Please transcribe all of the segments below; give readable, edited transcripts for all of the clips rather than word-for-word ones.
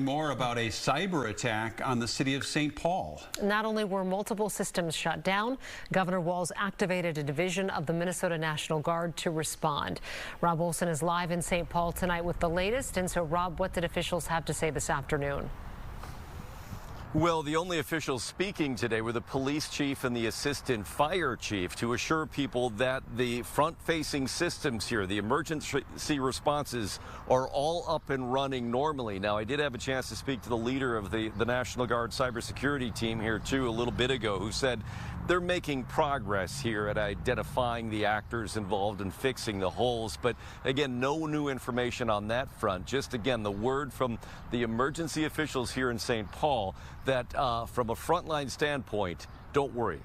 More about a cyber attack on the city of St. Paul. Not only were multiple systems shut down, Governor Walz activated a division of the Minnesota National Guard to respond. Rob Olson is live in St. Paul tonight with the latest. And so, Rob, what did officials have to say this afternoon? Well, the only officials speaking today were the police chief and the assistant fire chief to assure people that the front-facing systems here, the emergency responses, are all up and running normally. Now, I did have a chance to speak to the leader of the National Guard cybersecurity team here, too, a little bit ago, who said they're making progress here at identifying the actors involved in fixing the holes. But again, no new information on that front. Just again, the word from the emergency officials here in St. Paul that from a frontline standpoint, don't worry.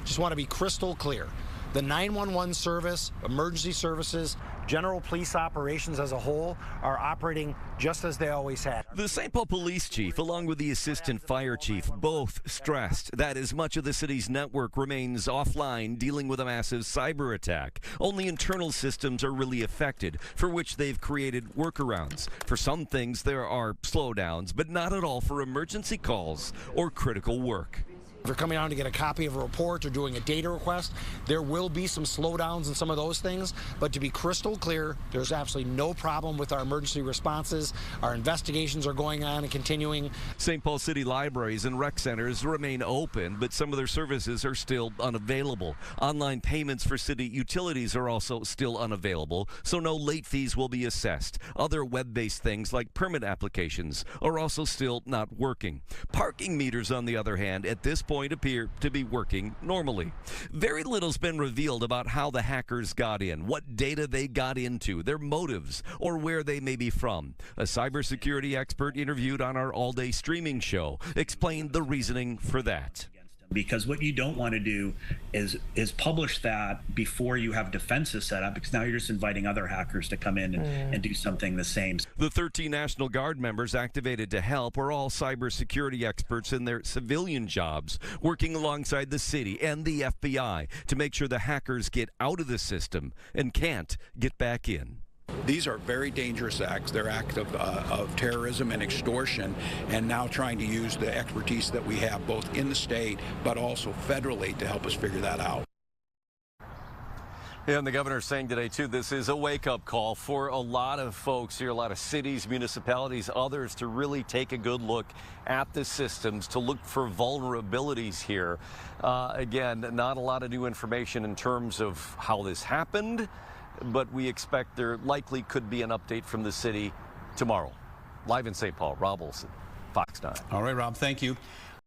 Just want to be crystal clear. The 911 service, emergency services, general police operations as a whole are operating just as they always had. The St. Paul police chief, along with the assistant fire chief, both stressed that as much of the city's network remains offline dealing with a massive cyber attack, only internal systems are really affected, for which they've created workarounds. For some things, there are slowdowns, but not at all for emergency calls or critical work. If you're coming down to get a copy of a report or doing a data request, there will be some slowdowns in some of those things. But to be crystal clear, there's absolutely no problem with our emergency responses. Our investigations are going on and continuing. St. Paul City libraries and rec centers remain open, but some of their services are still unavailable. Online payments for city utilities are also still unavailable, so no late fees will be assessed. Other web-based things like permit applications are also still not working. Parking meters, on the other hand, at this point appear to be working normally. Very little's been revealed about how the hackers got in, what data they got into, their motives, or where they may be from. A cybersecurity expert interviewed on our all-day streaming show explained the reasoning for that. Because what you don't want to do is publish that before you have defenses set up, because now you're just inviting other hackers to come in and do something the same. The 13 National Guard members activated to help were all cybersecurity experts in their civilian jobs, working alongside the city and the FBI to make sure the hackers get out of the system and can't get back in. These are very dangerous acts. They're acts of terrorism and extortion, and now trying to use the expertise that we have both in the state but also federally to help us figure that out. Yeah, and the governor's saying today, too, this is a wake-up call for a lot of folks here, a lot of cities, municipalities, others, to really take a good look at the systems, to look for vulnerabilities here. Again, not a lot of new information in terms of how this happened, but we expect there likely could be an update from the city tomorrow. Live in St. Paul, Rob Olson, Fox 9. All right, Rob, thank you.